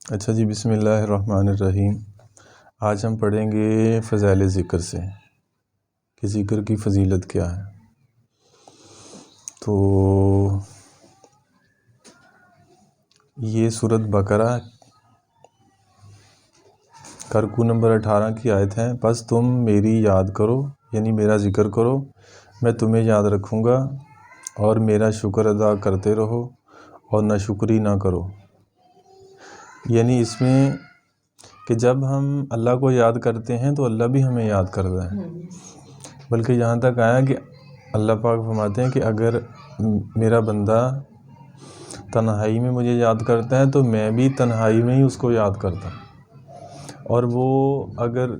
اچھا جی، بسم اللہ الرحمن الرحیم۔ آج ہم پڑھیں گے فضائل ذکر سے کہ ذکر کی فضیلت کیا ہے۔ تو یہ سورۃ بقرہ کا رکوع نمبر 18 کی آیت ہے۔ پس تم میری یاد کرو، یعنی میرا ذکر کرو، میں تمہیں یاد رکھوں گا، اور میرا شکر ادا کرتے رہو اور ناشکری نہ کرو۔ یعنی اس میں کہ جب ہم اللہ کو یاد کرتے ہیں تو اللہ بھی ہمیں یاد کرتا ہے، بلکہ یہاں تک آیا کہ اللہ پاک فرماتے ہیں کہ اگر میرا بندہ تنہائی میں مجھے یاد کرتا ہے تو میں بھی تنہائی میں ہی اس کو یاد کرتا ہوں، اور وہ اگر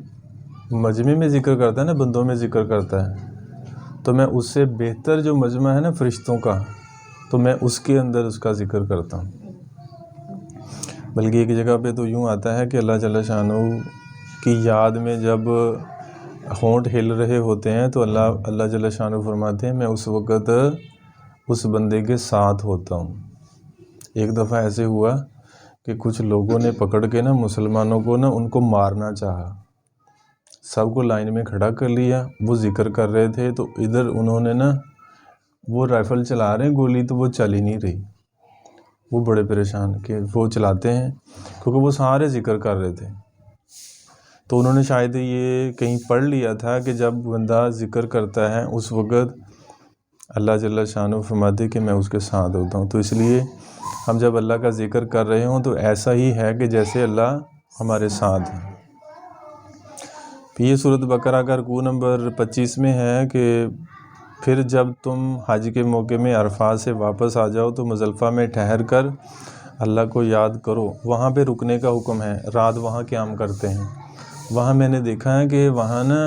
مجمع میں ذکر کرتا ہے نا، بندوں میں ذکر کرتا ہے، تو میں اس سے بہتر جو مجمع ہے نا فرشتوں کا، تو میں اس کے اندر اس کا ذکر کرتا ہوں۔ بلکہ ایک جگہ پہ تو یوں آتا ہے کہ اللہ جل شانہ کی یاد میں جب ہونٹ ہل رہے ہوتے ہیں تو اللہ جل شانہ فرماتے ہیں میں اس وقت اس بندے کے ساتھ ہوتا ہوں۔ ایک دفعہ ایسے ہوا کہ کچھ لوگوں نے پکڑ کے نا مسلمانوں کو نا ان کو مارنا چاہا، سب کو لائن میں کھڑا کر لیا، وہ ذکر کر رہے تھے تو ادھر انہوں نے نا وہ رائفل چلا رہے ہیں، گولی تو وہ چل ہی نہیں رہی۔ وہ بڑے پریشان کہ وہ چلاتے ہیں کیونکہ وہ سارے ذکر کر رہے تھے، تو انہوں نے شاید یہ کہیں پڑھ لیا تھا کہ جب بندہ ذکر کرتا ہے اس وقت اللہ جل شانہ فرماتے کہ میں اس کے ساتھ ہوتا ہوں۔ تو اس لیے ہم جب اللہ کا ذکر کر رہے ہوں تو ایسا ہی ہے کہ جیسے اللہ ہمارے ساتھ ہے۔ یہ سورۃ بقرہ کا رکوع نمبر 25 میں ہے کہ پھر جب تم حج کے موقع میں عرفات سے واپس آ جاؤ تو مزدلفہ میں ٹھہر کر اللہ کو یاد کرو۔ وہاں پہ رکنے کا حکم ہے، رات وہاں قیام کرتے ہیں۔ وہاں میں نے دیکھا ہے کہ وہاں نا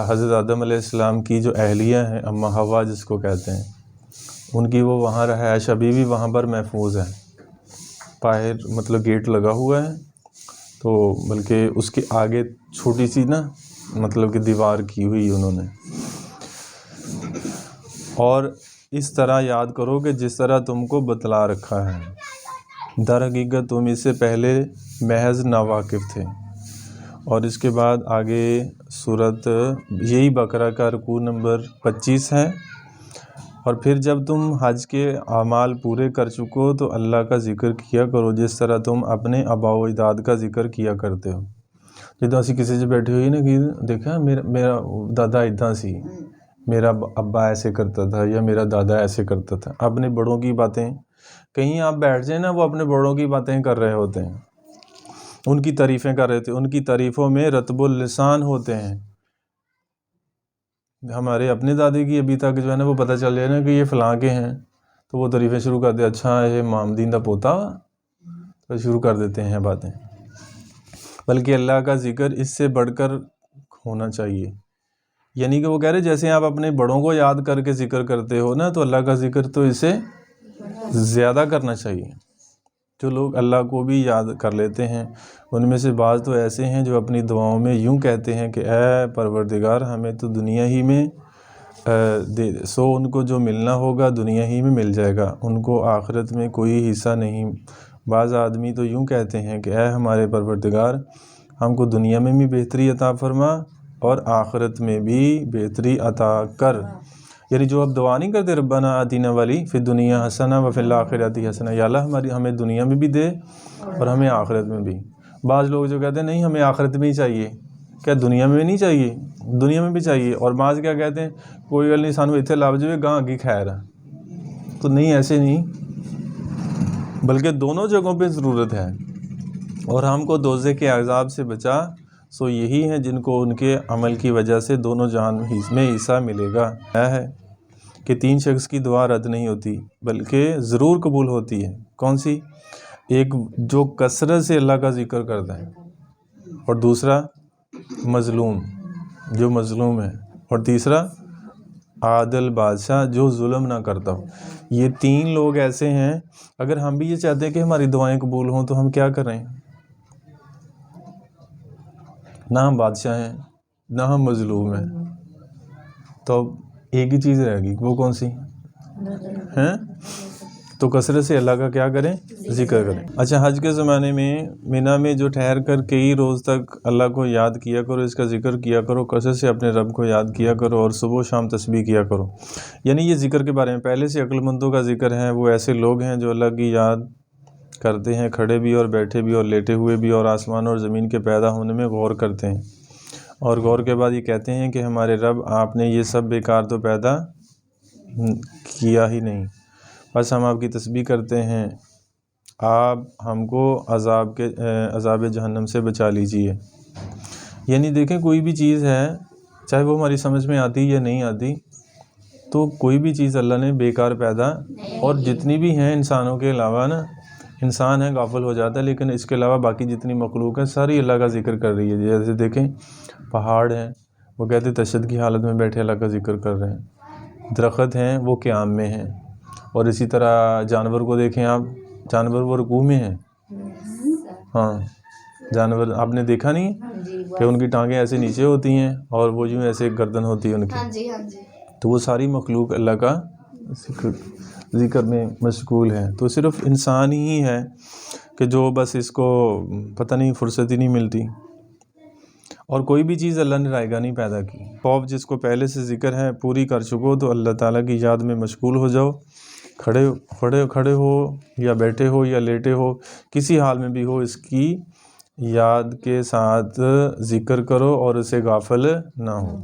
حضرت آدم علیہ السلام کی جو اہلیہ ہیں، اماں حوا جس کو کہتے ہیں، ان کی وہ وہاں رہائش ابھی بھی وہاں پر محفوظ ہے۔ باہر مطلب گیٹ لگا ہوا ہے، تو بلکہ اس کے آگے چھوٹی سی نا مطلب کہ دیوار کی ہوئی انہوں نے۔ اور اس طرح یاد کرو کہ جس طرح تم کو بتلا رکھا ہے، در حقیقت تم اس سے پہلے محض ناواقف تھے۔ اور اس کے بعد آگے سورۃ یہی بقرہ کا رکوع نمبر 25 ہے۔ اور پھر جب تم حج کے اعمال پورے کر چکو تو اللہ کا ذکر کیا کرو جس طرح تم اپنے آباء و اجداد کا ذکر کیا کرتے ہو۔ جدو اسی کسی سے بیٹھی ہوئی نا کہ دیکھا میرا دادا ادھا سی، میرا ابا ایسے کرتا تھا یا میرا دادا ایسے کرتا تھا۔ اپنے بڑوں کی باتیں کہیں آپ بیٹھ جائیں نا، وہ اپنے بڑوں کی باتیں کر رہے ہوتے ہیں، ان کی تعریفیں کر رہے تھے، ان کی تعریفوں میں رطب اللسان ہوتے ہیں۔ ہمارے اپنے دادے کی ابھی تک جو ہے نا وہ پتہ چل جائے نا کہ یہ فلاں کے ہیں تو وہ تعریفیں شروع کر دے، اچھا یہ مامدین دا پوتا، تو شروع کر دیتے ہیں باتیں۔ بلکہ اللہ کا ذکر اس سے بڑھ کر ہونا چاہیے، یعنی کہ وہ کہہ رہے جیسے آپ اپنے بڑوں کو یاد کر کے ذکر کرتے ہو نا، تو اللہ کا ذکر تو اسے زیادہ کرنا چاہیے۔ جو لوگ اللہ کو بھی یاد کر لیتے ہیں ان میں سے بعض تو ایسے ہیں جو اپنی دعاؤں میں یوں کہتے ہیں کہ اے پروردگار ہمیں تو دنیا ہی میں دے دے، سو ان کو جو ملنا ہوگا دنیا ہی میں مل جائے گا، ان کو آخرت میں کوئی حصہ نہیں۔ بعض آدمی تو یوں کہتے ہیں کہ اے ہمارے پروردگار ہم کو دنیا میں بھی بہتری عطا فرما اور آخرت میں بھی بہتری عطا کر۔ یعنی جو اب دعا نہیں کرتے ربنا آتینا والی فی الدنیا حسنہ وفی الآخرۃ حسنہ، یا اللہ ہمیں دنیا میں بھی دے اور ہمیں آخرت میں بھی۔ بعض لوگ جو کہتے ہیں نہیں ہمیں آخرت میں ہی چاہیے، کیا دنیا میں نہیں چاہیے؟ دنیا میں بھی چاہیے۔ اور بعض کیا کہتے ہیں کوئی گل نہیں سانو اتنے لب جائے گاں اگی خیر ہے، تو نہیں، ایسے نہیں، بلکہ دونوں جگہوں پہ ضرورت ہے۔ اور ہم کو دوزخ کے عذاب سے بچا، سو یہی ہیں جن کو ان کے عمل کی وجہ سے دونوں جہان میں حصہ ملے گا۔ ہے کہ 3 شخص کی دعا رد نہیں ہوتی بلکہ ضرور قبول ہوتی ہے۔ کون سی؟ ایک جو کثرت سے اللہ کا ذکر کرتا ہے، اور دوسرا مظلوم جو مظلوم ہے، اور تیسرا عادل بادشاہ جو ظلم نہ کرتا ہو۔ یہ 3 لوگ ایسے ہیں، اگر ہم بھی یہ چاہتے ہیں کہ ہماری دعائیں قبول ہوں تو ہم کیا کریں؟ نہ ہم بادشاہ ہیں نہ ہم مظلوم ہیں، تو ایک ہی چیز رہے گی، وہ کون سی ہیں؟ تو کثرت سے اللہ کا کیا کریں؟ ذکر کریں۔ اچھا، حج کے زمانے میں مینا میں جو ٹھہر کر کئی روز تک اللہ کو یاد کیا کرو، اس کا ذکر کیا کرو، کثرت سے اپنے رب کو یاد کیا کرو اور صبح و شام تسبیح کیا کرو۔ یعنی یہ ذکر کے بارے میں پہلے سے عقل مندوں کا ذکر ہے، وہ ایسے لوگ ہیں جو اللہ کی یاد کرتے ہیں، کھڑے بھی اور بیٹھے بھی اور لیٹے ہوئے بھی، اور آسمان اور زمین کے پیدا ہونے میں غور کرتے ہیں، اور غور کے بعد یہ کہتے ہیں کہ ہمارے رب، آپ نے یہ سب بیکار تو پیدا کیا ہی نہیں، بس ہم آپ کی تسبیح کرتے ہیں، آپ ہم کو عذاب جہنم سے بچا لیجئے۔ یعنی دیکھیں، کوئی بھی چیز ہے، چاہے وہ ہماری سمجھ میں آتی یا نہیں آتی، تو کوئی بھی چیز اللہ نے بیکار پیدا، اور جتنی بھی ہیں انسانوں کے علاوہ نا، انسان ہے غافل ہو جاتا ہے، لیکن اس کے علاوہ باقی جتنی مخلوق ہے ساری اللہ کا ذکر کر رہی ہے۔ جیسے دیکھیں پہاڑ ہیں، وہ کہتے ہیں تشدد کی حالت میں بیٹھے اللہ کا ذکر کر رہے ہیں، درخت ہیں وہ قیام میں ہیں، اور اسی طرح جانور کو دیکھیں آپ، جانور وہ رکوع میں ہیں۔ ہاں، جانور آپ نے دیکھا نہیں کہ ان کی ٹانگیں ایسے نیچے ہوتی ہیں اور وہ یوں ایسے گردن ہوتی ہے ان کی، تو وہ ساری مخلوق اللہ کا ذکر میں مشغول ہے۔ تو صرف انسان ہی ہے کہ جو بس اس کو پتہ نہیں، فرصت ہی نہیں ملتی، اور کوئی بھی چیز اللہ نے رائگاں نہیں پیدا کی۔ خوف جس کو پہلے سے ذکر ہے پوری کر چکو، تو اللہ تعالیٰ کی یاد میں مشغول ہو جاؤ، کھڑے ہو یا بیٹھے ہو یا لیٹے ہو، کسی حال میں بھی ہو، اس کی یاد کے ساتھ ذکر کرو اور اسے غافل نہ ہو۔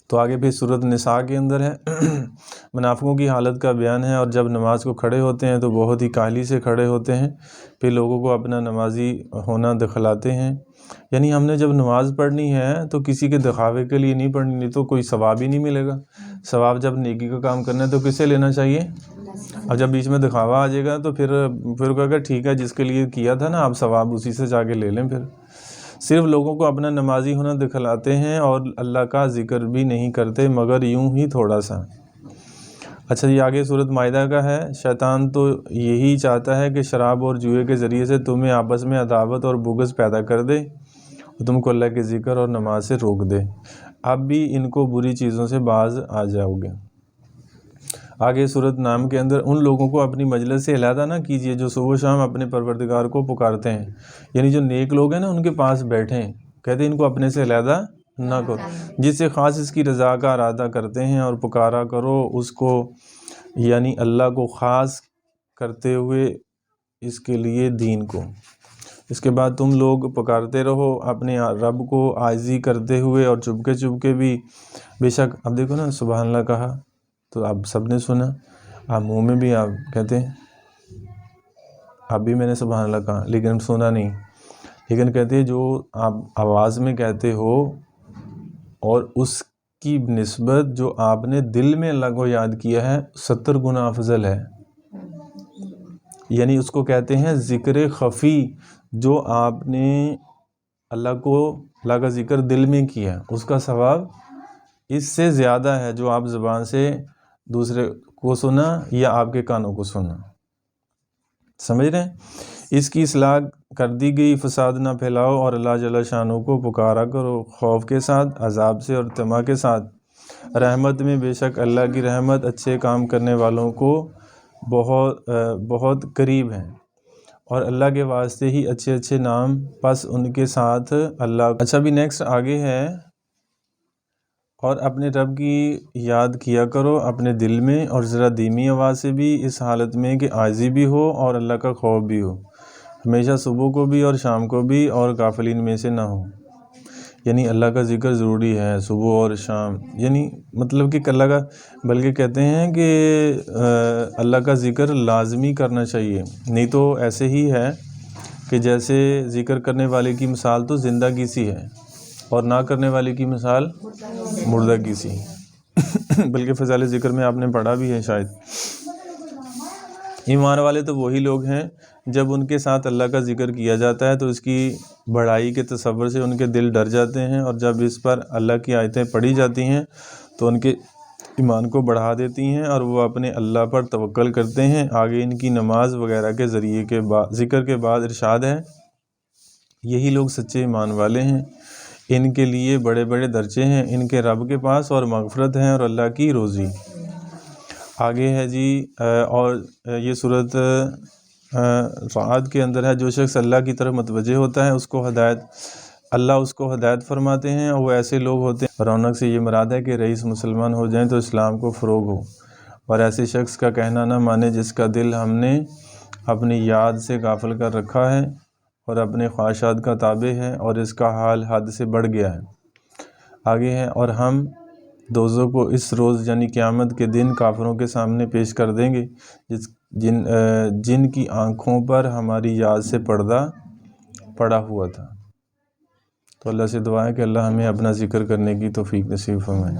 تو آگے پھر سورۃ النساء کے اندر ہے منافقوں کی حالت کا بیان ہے، اور جب نماز کو کھڑے ہوتے ہیں تو بہت ہی کاہلی سے کھڑے ہوتے ہیں، پھر لوگوں کو اپنا نمازی ہونا دکھلاتے ہیں۔ یعنی ہم نے جب نماز پڑھنی ہے تو کسی کے دکھاوے کے لیے نہیں پڑھنی، نہیں تو کوئی ثواب ہی نہیں ملے گا۔ ثواب جب نیکی کا کام کرنا ہے تو کسے لینا چاہیے؟ اور جب بیچ میں دکھاوا آ جائے گا تو پھر کہے گا ٹھیک ہے، جس کے لیے کیا تھا نا آپ ثواب اسی سے جا کے لے لیں۔ پھر صرف لوگوں کو اپنا نمازی ہونا دکھلاتے ہیں اور اللہ کا ذکر بھی نہیں کرتے، مگر یوں ہی تھوڑا سا۔ اچھا، یہ آگے سورۃ مائدہ کا ہے۔ شیطان تو یہی چاہتا ہے کہ شراب اور جوئے کے ذریعے سے تمہیں آپس میں عداوت اور بغض پیدا کر دے اور تم کو اللہ کے ذکر اور نماز سے روک دے۔ اب بھی ان کو بری چیزوں سے باز آ جاؤ گے۔ آگے سورۃ نام کے اندر ان لوگوں کو اپنی مجلس سے علیحدہ نہ کیجیے جو صبح و شام اپنے پروردگار کو پکارتے ہیں۔ یعنی جو نیک لوگ ہیں نا ان کے پاس بیٹھیں، کہتے ہیں ان کو اپنے سے علیحدہ نہ کرو، جس سے خاص اس کی رضا کا ارادہ کرتے ہیں، اور پکارا کرو اس کو، یعنی اللہ کو خاص کرتے ہوئے اس کے لیے دین کو۔ اس کے بعد تم لوگ پکارتے رہو اپنے رب کو عاجزی کرتے ہوئے اور چپکے بھی، بے شک۔ اب دیکھو نا، سبحان اللہ کہا تو آپ سب نے سنا، آپ منہ میں بھی آپ کہتے ہیں، اب بھی میں نے سبحان اللہ کہا لیکن سنا نہیں، لیکن کہتے ہیں جو آپ آواز میں کہتے ہو اور اس کی نسبت جو آپ نے دل میں اللہ کو یاد کیا ہے 70 گنا افضل ہے۔ یعنی اس کو کہتے ہیں ذکر خفی، جو آپ نے اللہ کا ذکر دل میں کیا، اس کا ثواب اس سے زیادہ ہے جو آپ زبان سے دوسرے کو سنا یا آپ کے کانوں کو سنا۔ سمجھ رہے ہیں؟ اس کی اصلاح کر دی گئی، فساد نہ پھیلاؤ اور اللہ جل شانہ کو پکارا کرو خوف کے ساتھ، عذاب سے اور طمع کے ساتھ، رحمت میں، بے شک اللہ کی رحمت اچھے کام کرنے والوں کو بہت قریب ہے، اور اللہ کے واسطے ہی اچھے نام، پس ان کے ساتھ اللہ۔ اچھا، بھی نیکسٹ آگے ہے، اور اپنے رب کی یاد کیا کرو اپنے دل میں اور ذرا دھیمی آواز سے بھی، اس حالت میں کہ عاجزی بھی ہو اور اللہ کا خوف بھی ہو، ہمیشہ صبح کو بھی اور شام کو بھی، اور غافلین میں سے نہ ہو۔ یعنی اللہ کا ذکر ضروری ہے صبح اور شام، یعنی مطلب کہ اللہ کا، بلکہ کہتے ہیں کہ اللہ کا ذکر لازمی کرنا چاہیے، نہیں تو ایسے ہی ہے کہ جیسے ذکر کرنے والے کی مثال تو زندہ کی سی ہے اور نہ کرنے والے کی مثال مردہ کی سی۔ بلکہ فضائل ذکر میں آپ نے پڑھا بھی ہے شاید۔ ایمان والے تو وہی لوگ ہیں جب ان کے ساتھ اللہ کا ذکر کیا جاتا ہے تو اس کی بڑائی کے تصور سے ان کے دل ڈر جاتے ہیں، اور جب اس پر اللہ کی آیتیں پڑھی جاتی ہیں تو ان کے ایمان کو بڑھا دیتی ہیں اور وہ اپنے اللہ پر توکل کرتے ہیں۔ آگے ان کی نماز وغیرہ کے ذریعے کے ذکر کے بعد ارشاد ہے، یہی لوگ سچے ایمان والے ہیں، ان کے لیے بڑے بڑے درجے ہیں ان کے رب کے پاس، اور مغفرت ہے اور اللہ کی روزی۔ آگے ہے جی اور یہ صورت رعد کے اندر ہے، جو شخص اللہ کی طرف متوجہ ہوتا ہے اللہ اس کو ہدایت فرماتے ہیں، اور وہ ایسے لوگ ہوتے ہیں۔ رونق سے یہ مراد ہے کہ رئیس مسلمان ہو جائیں تو اسلام کو فروغ ہو، اور ایسے شخص کا کہنا نہ مانے جس کا دل ہم نے اپنی یاد سے غافل کر رکھا ہے اور اپنے خواہشات کا تابع ہے، اور اس کا حال حد سے بڑھ گیا ہے۔ آگے ہے، اور ہم دوزخ کو اس روز یعنی قیامت کے دن کافروں کے سامنے پیش کر دیں گے جن کی آنکھوں پر ہماری یاد سے پردہ پڑا ہوا تھا۔ تو اللہ سے دعا ہے کہ اللہ ہمیں اپنا ذکر کرنے کی توفیق نصیب فرمائے۔